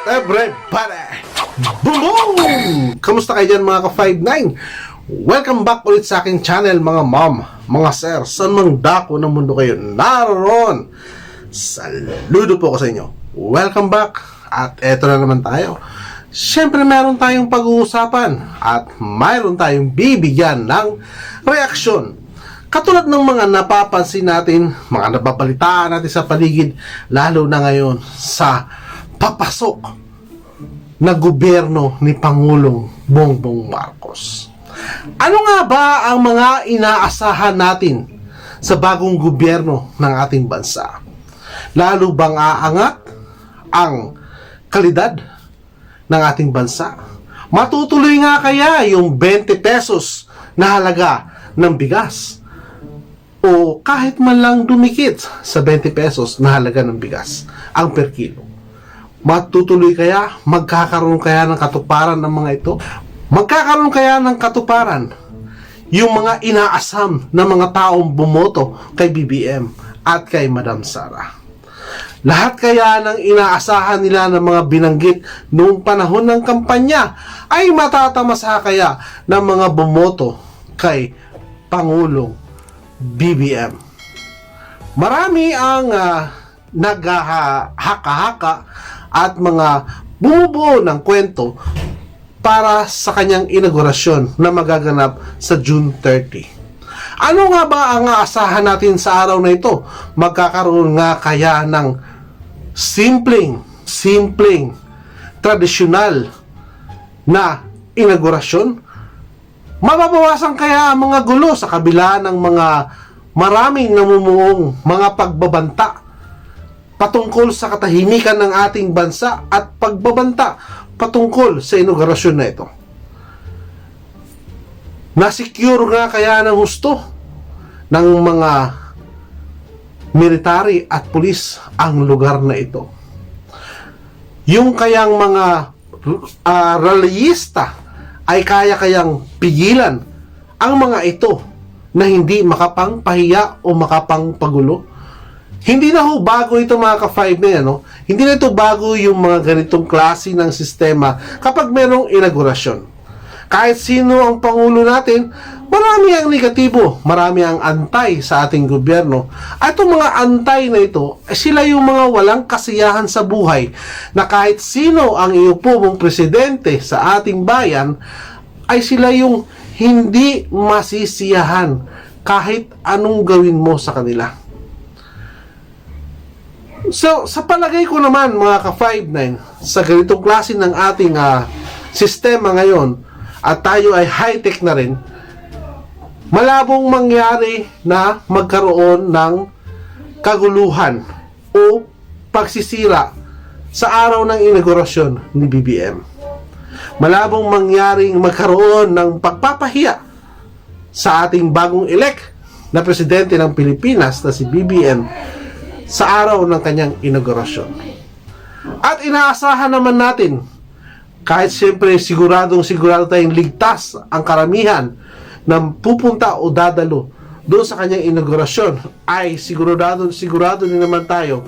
Everybody! Boom! Kamusta kayo dyan mga ka-59? Welcome back ulit sa aking channel mga mom, mga sir, saan mang dako ng mundo kayo naroon. Saludo po ko sa inyo. Welcome back. At eto na naman tayo. Siyempre meron tayong pag-uusapan at mayroon tayong bibigyan ng reaksyon. Katulad ng mga napapansin natin, mga nababalitaan natin sa paligid, lalo na ngayon sa papasok na gobyerno ni Pangulong Bongbong Marcos. Ano nga ba ang mga inaasahan natin sa bagong gobyerno ng ating bansa? Lalo bang aangat ang kalidad ng ating bansa? Matutuloy nga kaya yung 20 pesos na halaga ng bigas? O kahit man lang dumikit sa 20 pesos na halaga ng bigas ang per kilo? Matutuloy kaya? Magkakaroon kaya ng katuparan ng mga ito? Magkakaroon kaya ng katuparan yung mga inaasam na mga taong bumoto kay BBM at kay Madam Sara? Lahat kaya ng inaasahan nila ng mga binanggit noong panahon ng kampanya ay matatamasa kaya ng mga bumoto kay Pangulong BBM? Marami ang naghahaka-haka at mga bumubuo ng kwento para sa kanyang inaugurasyon na magaganap sa June 30. Ano nga ba ang aasahan natin sa araw na ito? Magkakaroon nga kaya ng simpleng, tradisyonal na inaugurasyon? Mababawasan kaya ang mga gulo sa kabila ng mga maraming namumuong mga pagbabanta patungkol sa katahimikan ng ating bansa at pagbabanta patungkol sa inaugurasyon na ito? Nasecure nga kaya ng husto ng mga military at pulis ang lugar na ito? Yung kayang mga rallyista ay kaya-kayang pigilan ang mga ito na hindi makapangpahiya o makapangpagulo? Hindi na ho bago ito mga ka-5 na yan, no? Hindi na ito bago yung mga ganitong klase ng sistema kapag merong inaugurasyon. Kahit sino ang pangulo natin, marami ang negatibo, marami ang antay sa ating gobyerno. At itong mga antay na ito, sila yung mga walang kasiyahan sa buhay, na kahit sino ang iupo mong presidente sa ating bayan, ay sila yung hindi masisiyahan kahit anong gawin mo sa kanila. So, sa palagay ko naman mga ka-59, sa ganitong klase ng ating sistema ngayon, at tayo ay high-tech na rin, malabong mangyari na magkaroon ng kaguluhan o pagsisira sa araw ng inaugurasyon ni BBM. Malabong mangyaring magkaroon ng pagpapahiya sa ating bagong elect na presidente ng Pilipinas na si BBM sa araw ng kanyang inaugurasyon. At inaasahan naman natin, kahit siyempre sigurado tayong ligtas ang karamihan na pupunta o dadalo doon sa kanyang inaugurasyon, ay sigurado din naman tayo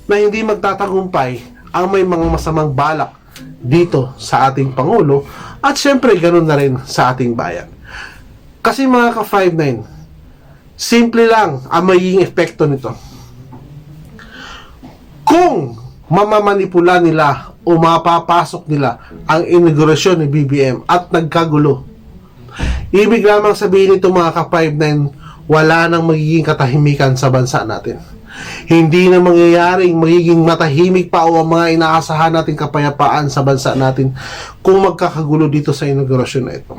na hindi magtatagumpay ang may mga masamang balak dito sa ating Pangulo, at siyempre ganun na rin sa ating bayan. Kasi mga ka-59, simple lang ang magiging epekto nito. Kung mamamanipula nila o mapapasok nila ang inaugurasyon ni BBM at nagkagulo, ibig lamang sabihin nito mga ka-59, wala nang magiging katahimikan sa bansa natin. Hindi na mangyayaring magiging matahimik pa o ang mga inaasahan nating kapayapaan sa bansa natin kung magkakagulo dito sa inaugurasyon na ito.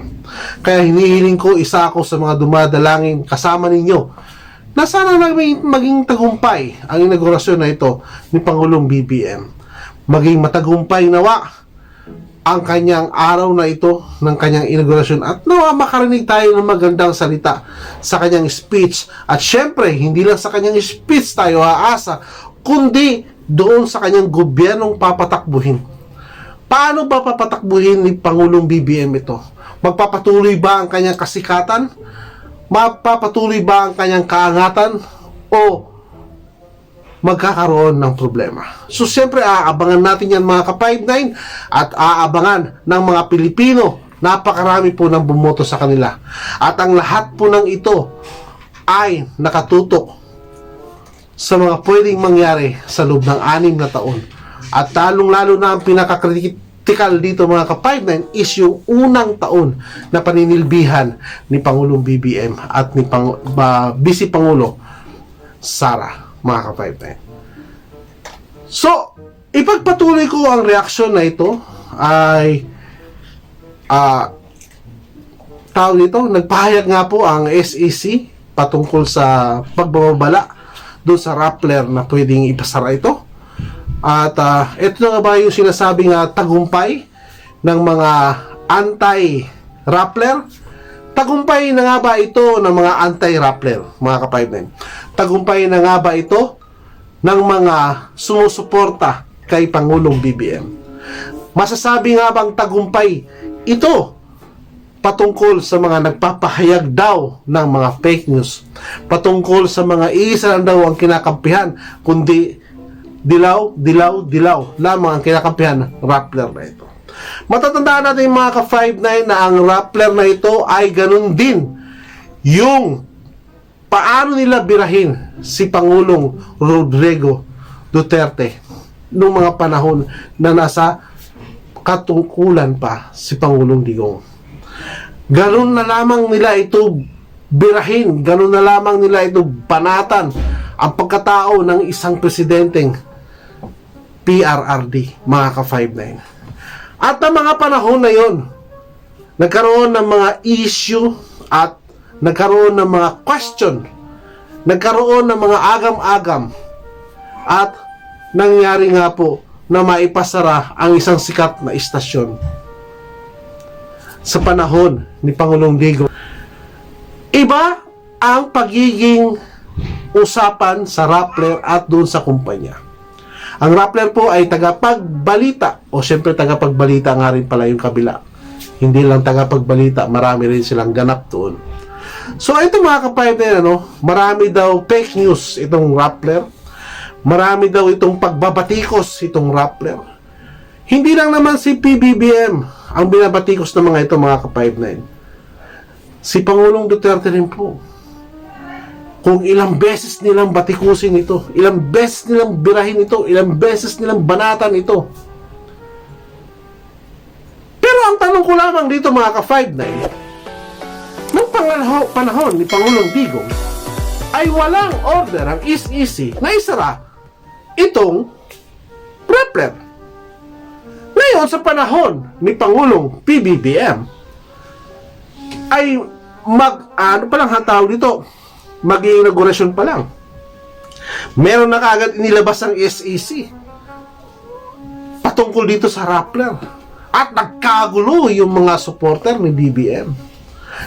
Kaya hinihiling ko, isa ako sa mga dumadalangin kasama ninyo na sana maging tagumpay ang inaugurasyon na ito ni Pangulong BBM. Maging matagumpay nawa ang kanyang araw na ito ng kanyang inaugurasyon, at nawa makarinig tayo ng magandang salita sa kanyang speech. At syempre, hindi lang sa kanyang speech tayo aasa, kundi doon sa kanyang gobyernong papatakbuhin. Paano ba papatakbuhin ni Pangulong BBM ito? Magpapatuloy ba ang kanyang kasikatan? Mapapatuloy ba ang kanyang kaangatan? O magkakaroon ng problema. So siyempre aabangan natin yan mga ka-59 at aabangan ng mga Pilipino. Napakarami po ng bumoto sa kanila. At ang lahat po ng ito ay nakatutok sa mga pwedeng mangyari sa loob ng 6 na taon. At talong-lalo na ang pinaka-critical dito mga ka-59 is yung unang taon na paninilbihan ni Pangulong BBM at ni Vice Pangulo Sara mga ka-59. So, ipagpatuloy ko ang reaksyon na ito ay tao dito, nagpahayag nga po ang SEC patungkol sa pagbababala doon sa Rappler na pwedeng ipasara ito. At ito na nga ba yung sinasabing tagumpay ng mga anti-Rappler? Tagumpay na nga ba ito ng mga anti-Rappler, mga ka-59? Tagumpay na nga ba ito ng mga sumusuporta kay Pangulong BBM? Masasabi nga bang tagumpay ito patungkol sa mga nagpapahayag daw ng mga fake news, patungkol sa mga isa lang daw ang kinakampihan, kundi dilaw lamang ang kinakampihan ng Rappler na ito? Matatandaan natin mga ka-59 na ang Rappler na ito ay ganun din yung paano nila birahin si Pangulong Rodrigo Duterte noong mga panahon na nasa katungkulan pa si Pangulong Digong. Ganun na lamang nila ito birahin, ganun na lamang nila ito banatan ang pagkatao ng isang presidenteng PRRD, mga ka-59. At ang mga panahon na yon, nagkaroon ng mga issue at nagkaroon ng mga question, nagkaroon ng mga agam-agam, at nangyari nga po na maipasara ang isang sikat na istasyon sa panahon ni Pangulong Digong. Iba ang pagiging usapan sa Rappler at doon sa kumpanya. Ang Rappler po ay tagapagbalita, o siyempre tagapagbalita nga rin pala yung kabila. Hindi lang tagapagbalita, marami rin silang ganap doon. So ito mga kapatid, marami daw fake news itong Rappler. Marami daw itong pagbabatikos itong Rappler. Hindi lang naman si PBBM ang binabatikos ng mga ito mga ka-59. Si Pangulong Duterte rin po. Kung ilang beses nilang batikusin ito, ilang beses nilang birahin ito, ilang beses nilang banatan ito. Pero ang tanong ko lamang dito mga ka-59, nung panahon ni Pangulong Digong, ay walang order ang SEC na isara itong Rappler. Ngayon, sa panahon ni Pangulong PBBM, ay mag-inaugurasyon pa lang. Meron na kaagad inilabas ang SEC patungkol dito sa Rappler. At nagkagulo yung mga supporter ni BBM.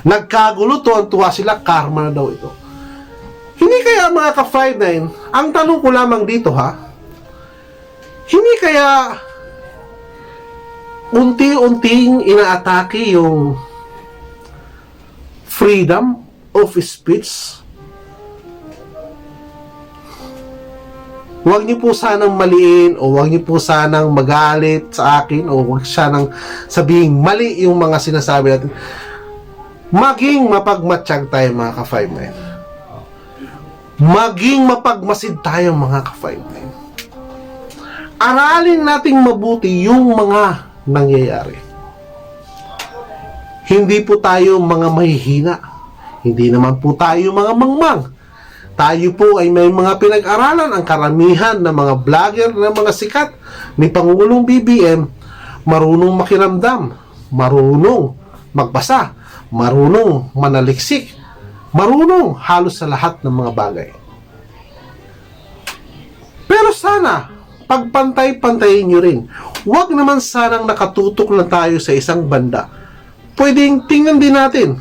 Nagkagulo, tuwan-tuwa sila, karma na daw ito. Hindi kaya mga ka-59, ang tanong ko lamang dito hindi kaya unti-unting inaatake yung freedom of speech? Huwag niyo po sanang maliin o huwag niyo po sanang magalit sa akin o huwag sanang sabihing mali yung mga sinasabi natin. Maging mapagmatsyag tayo mga ka-59. Maging mapagmasid tayo mga ka-59. Aralin nating mabuti yung mga nangyayari. Hindi po tayo mga mahihina. Hindi naman po tayo mga mangmang. Tayo po ay may mga pinag-aralan. Ang karamihan ng mga vlogger, ng mga sikat ni Pangulong BBM, marunong makiramdam, marunong magbasa, marunong manaliksik, marunong halos sa lahat ng mga bagay. Pero sana, pagpantay-pantayin nyo rin. Huwag naman sanang nakatutok lang tayo sa isang banda. Pwedeng tingnan din natin.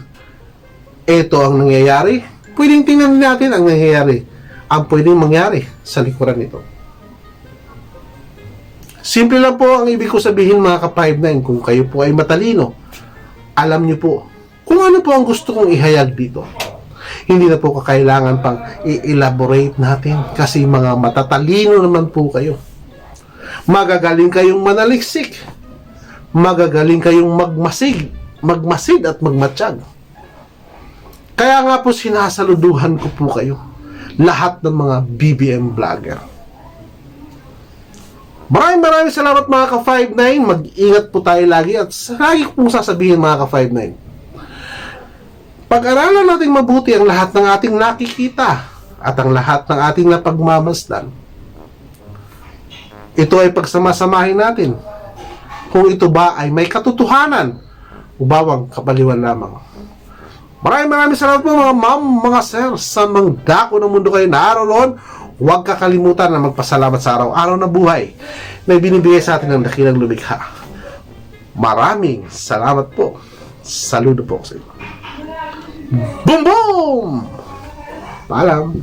Ito ang nangyayari. Pwedeng tingnan din natin ang nangyayari. Ang pwedeng mangyari sa likuran nito. Simple lang po ang ibig ko sabihin mga ka-59. Kung kayo po ay matalino, alam nyo po kung ano po ang gusto kong ihayag dito. Hindi na po kakailangan pang i-elaborate natin kasi mga matatalino naman po kayo. Magagaling kayong manaliksik. Magagaling kayong magmasid at magmatsyag. Kaya nga po sinasaluduhan ko po kayo, lahat ng mga BBM vlogger. Maraming salamat mga ka-59. Mag-ingat po tayo lagi at lagi ko pong sasabihin mga ka-59. Pag-aralan natin mabuti ang lahat ng ating nakikita at ang lahat ng ating napagmamasdan. Ito ay pagsamasamahin natin. Kung ito ba ay may katotohanan o bawang kapaliwan lamang. Maraming salamat po mga ma'am, mga sir, sa mga dako ng mundo kayo naroon. Huwag kakalimutan na magpasalamat sa araw-araw na buhay na binibigay sa atin ng dakilang lumikha. Maraming salamat po. Saludo po sa inyo. Boom boom! Paalam!